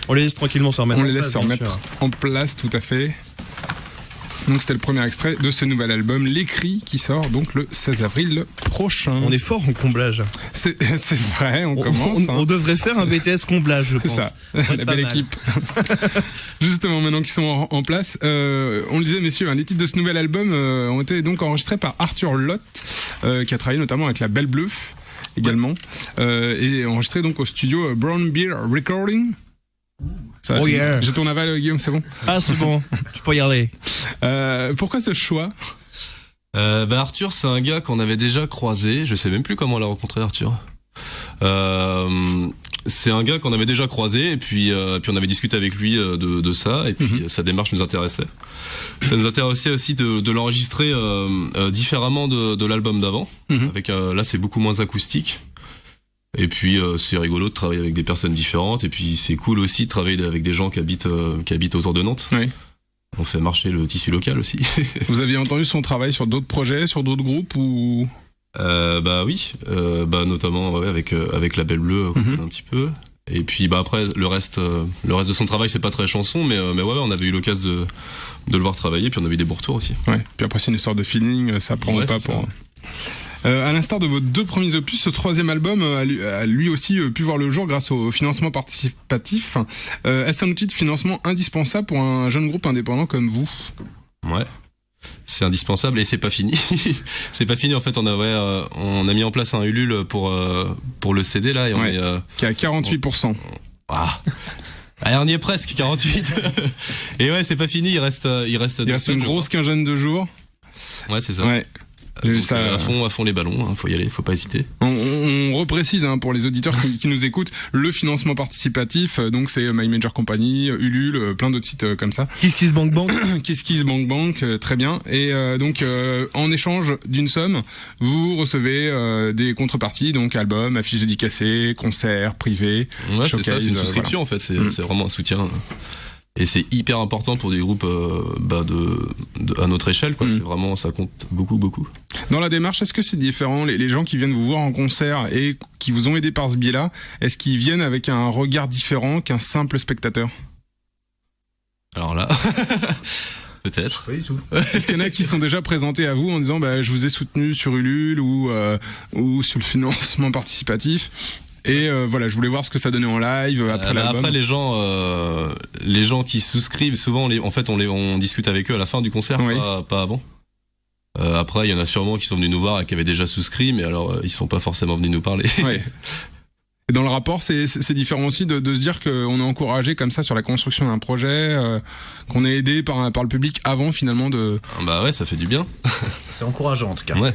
On les laisse tranquillement se remettre. On les laisse se remettre en place, tout à fait. Donc c'était le premier extrait de ce nouvel album, Les Cris, qui sort donc le 16 avril prochain. On est fort en comblage. C'est vrai, on commence. On devrait faire un BTS comblage, je pense. C'est ça, la belle équipe. Justement, maintenant qu'ils sont en place, on le disait, messieurs, les titres de ce nouvel album ont été donc enregistrés par Arthur Lotte, qui a travaillé notamment avec la Belle Bleue également, et enregistré donc au studio Brown Beer Recording. Ça, oh yeah. J'ai ton aval, Guillaume, c'est bon? Ah, c'est bon, tu peux y aller. Pourquoi ce choix? Arthur, c'est un gars qu'on avait déjà croisé. Je sais même plus comment on l'a rencontré, Arthur. C'est un gars qu'on avait déjà croisé, et puis on avait discuté avec lui de ça, et puis sa démarche nous intéressait. Ça nous intéressait aussi de l'enregistrer différemment de l'album d'avant. Avec là, c'est beaucoup moins acoustique. Et puis c'est rigolo de travailler avec des personnes différentes, et puis c'est cool aussi de travailler avec des gens qui habitent autour de Nantes. Oui. On fait marcher le tissu local aussi. Vous aviez entendu son travail sur d'autres projets, sur d'autres groupes ou oui, notamment avec la Belle Bleue un petit peu. Et puis après le reste de son travail, c'est pas très chanson, mais ouais, on avait eu l'occasion de le voir travailler, puis on a eu des beaux retours aussi. Ouais. Puis après c'est une histoire de feeling, ça prend pas pour. À l'instar de vos deux premiers opus, ce troisième album a lui aussi pu voir le jour grâce au financement participatif. Est-ce un outil de financement indispensable pour un jeune groupe indépendant comme vous? Ouais, c'est indispensable, et c'est pas fini. C'est pas fini, en fait. On a mis en place un Ulule pour le CD là, et on est qui est à 48%. Allez, on y est presque, 48. Et ouais, c'est pas fini, il reste une grosse quinzaine de jours. Ouais, c'est ça. Ouais. Donc, à fond les ballons, faut y aller, faut pas hésiter. On reprécise pour les auditeurs qui nous écoutent, le financement participatif, donc c'est My Major Company, Ulule, plein d'autres sites comme ça. KissKissBankBank. KissKissBankBank, très bien. Et donc en échange d'une somme, vous recevez des contreparties, donc albums, affiches dédicacées, concerts privés. Ouais, c'est ça, c'est une souscription en fait, c'est vraiment un soutien. Et c'est hyper important pour des groupes à notre échelle, quoi. C'est vraiment, ça compte beaucoup. Dans la démarche, est-ce que c'est différent, les gens qui viennent vous voir en concert et qui vous ont aidé par ce biais-là, est-ce qu'ils viennent avec un regard différent qu'un simple spectateur? Alors là, peut-être. Pas du tout. Est-ce qu'il y en a qui sont déjà présentés à vous en disant je vous ai soutenu sur Ulule ou sur le financement participatif? Et voilà, je voulais voir ce que ça donnait en live après l'album. Après, les gens qui souscrivent, souvent, on discute avec eux à la fin du concert, pas avant. Après, il y en a sûrement qui sont venus nous voir et qui avaient déjà souscrit, mais alors ils sont pas forcément venus nous parler. Ouais. Et dans le rapport, c'est différent aussi de se dire qu'on est encouragé comme ça sur la construction d'un projet, qu'on est aidé par le public avant finalement de. Bah ouais, ça fait du bien. C'est encourageant en tout cas. Ouais.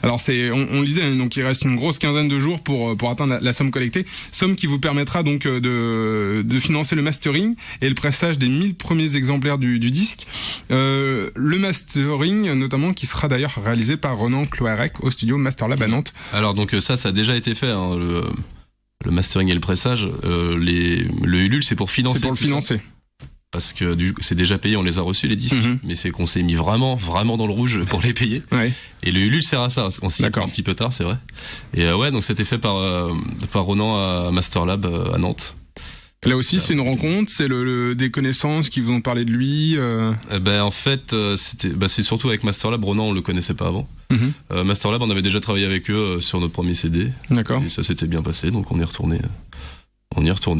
Alors on le disait, donc il reste une grosse quinzaine de jours pour atteindre la somme collectée, somme qui vous permettra donc de financer le mastering et le pressage des 1000 premiers exemplaires du disque. Le mastering notamment qui sera d'ailleurs réalisé par Renan Cloarec au studio Masterlab à Nantes. Alors donc ça a déjà été fait, le mastering et le pressage. Le Ulule, c'est pour financer. C'est pour le financer. Parce que c'est déjà payé, on les a reçus les disques, mais c'est qu'on s'est mis vraiment dans le rouge pour les payer. Ouais. Et le Ulule sert à ça, on s'y est un petit peu tard, c'est vrai. Et donc c'était fait par Ronan à Masterlab à Nantes. Là aussi, c'est une rencontre, c'est des connaissances qui vous ont parlé de lui. En fait, c'est surtout avec Masterlab. Ronan, on le connaissait pas avant. Masterlab, on avait déjà travaillé avec eux sur notre premier CD. D'accord. Et ça s'était bien passé, donc on y est retourné.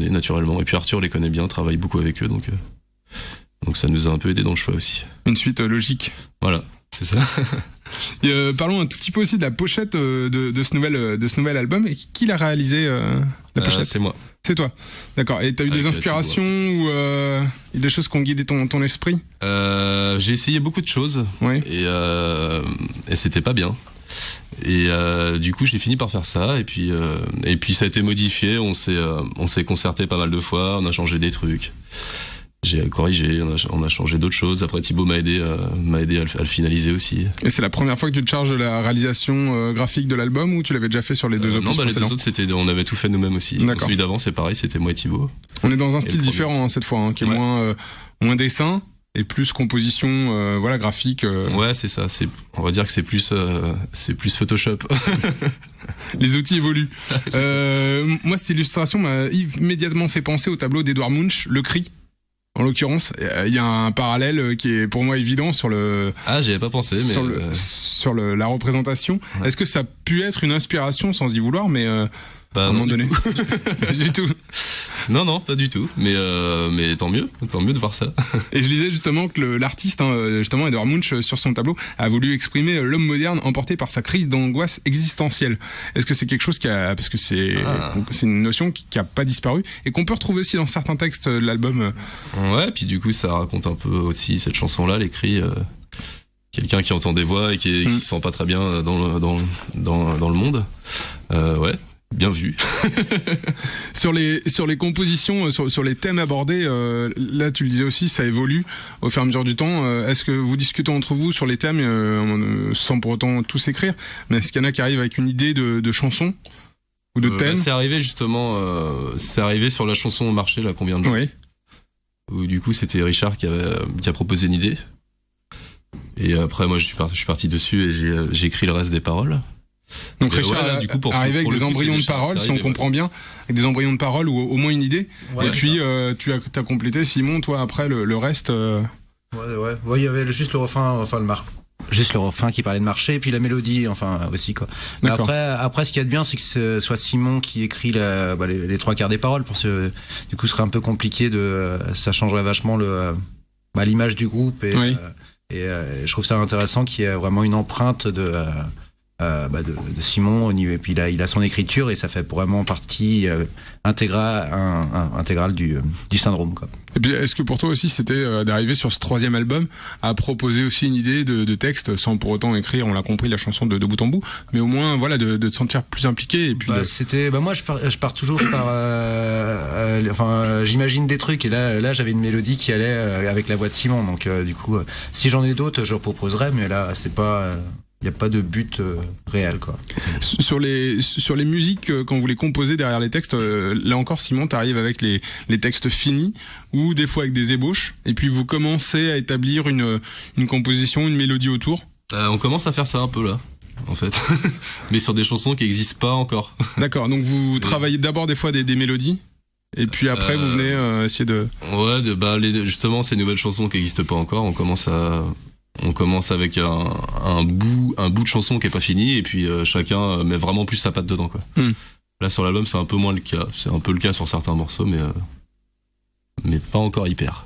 Naturellement. Et puis Arthur les connaît bien, travaille beaucoup avec eux, donc ça nous a un peu aidé dans le choix aussi. Une suite logique. Voilà, c'est ça. Et, parlons un tout petit peu aussi de la pochette de ce nouvel album. Et qui l'a réalisé la pochette? C'est moi. C'est toi. D'accord. Et t'as eu des inspirations ou des choses qui ont guidé ton esprit? J'ai essayé beaucoup de choses. Ouais. Et c'était pas bien. Et du coup j'ai fini par faire ça, et puis ça a été modifié, on s'est concerté pas mal de fois, on a changé des trucs, j'ai corrigé, on a changé d'autres choses. Après Thibaut m'a aidé à le finaliser aussi. Et c'est la première fois que tu te charges de la réalisation graphique de l'album, ou tu l'avais déjà fait sur les deux opus précédents? Non, les deux autres on avait tout fait nous-mêmes aussi. Donc, celui d'avant c'est pareil, c'était moi et Thibaut. On est dans un style différent cette fois, qui est moins dessin. et plus composition, voilà, graphique. Ouais, c'est ça. On va dire que c'est plus Photoshop. Les outils évoluent. Moi, cette illustration m'a immédiatement fait penser au tableau d'Edvard Munch, Le Cri. En l'occurrence, il y a un parallèle qui est pour moi évident sur le. Ah, j'y avais pas pensé, mais sur la représentation. Ouais. Est-ce que ça a pu être une inspiration sans y vouloir, mais à un moment donné, pas du tout. Non, pas du tout. Mais tant mieux de voir ça. Et je disais justement que l'artiste, justement Edvard Munch, sur son tableau, a voulu exprimer l'homme moderne emporté par sa crise d'angoisse existentielle. Est-ce que c'est quelque chose parce que c'est une notion qui a pas disparu et qu'on peut retrouver aussi dans certains textes de l'album. Ouais, puis du coup ça raconte un peu aussi cette chanson-là, les cris. Quelqu'un qui entend des voix et qui se sent pas très bien dans le monde. Ouais. Bien vu. Sur les compositions, sur les thèmes abordés, là tu le disais aussi, ça évolue au fur et à mesure du temps. Est-ce que vous discutez entre vous sur les thèmes sans pour autant tous écrire, mais est-ce qu'il y en a qui arrivent avec une idée de chanson ou de thème? C'est arrivé justement, c'est arrivé sur la chanson au marché là qu'on vient de jouer. Oui. Où du coup c'était Richard qui a proposé une idée. Et après moi je suis parti dessus et j'ai écrit le reste des paroles. Donc Richard arrivé avec des embryons de paroles, si on comprend bien, avec des embryons de paroles ou au moins une idée. Ouais, et puis tu as complété, Simon, toi après le reste. Ouais, il y avait juste le refrain, juste le refrain qui parlait de marché, et puis la mélodie, aussi quoi. Mais après, ce qu'il y a de bien, c'est que ce soit Simon qui écrit les trois quarts des paroles, du coup, ce serait un peu compliqué ça changerait vachement l'image du groupe et je trouve ça intéressant qu'il y ait vraiment une empreinte de Simon au niveau, et puis il a son écriture et ça fait vraiment partie intégrale du syndrome quoi. Et puis est-ce que pour toi aussi c'était d'arriver sur ce troisième album à proposer aussi une idée de texte sans pour autant écrire, on l'a compris, la chanson de bout en bout, mais au moins voilà de te sentir plus impliqué et puis moi je pars toujours par j'imagine des trucs et là j'avais une mélodie qui allait avec la voix de Simon, donc du coup si j'en ai d'autres je reproposerai, mais là c'est pas il n'y a pas de but réel quoi. Sur les musiques, quand vous les composez derrière les textes, là encore Simon, t'arrives avec les textes finis ou des fois avec des ébauches et puis vous commencez à établir une composition, une mélodie autour. On commence à faire ça un peu là, en fait, mais sur des chansons qui n'existent pas encore. D'accord, donc vous travaillez d'abord des fois des mélodies et puis après vous venez essayer de... Ouais, justement ces nouvelles chansons qui n'existent pas encore, on commence avec un bout de chanson qui est pas fini et puis chacun met vraiment plus sa patte dedans quoi. Là sur l'album c'est un peu moins le cas, c'est un peu le cas sur certains morceaux mais pas encore hyper.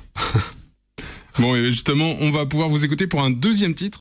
Bon et justement on va pouvoir vous écouter pour un deuxième titre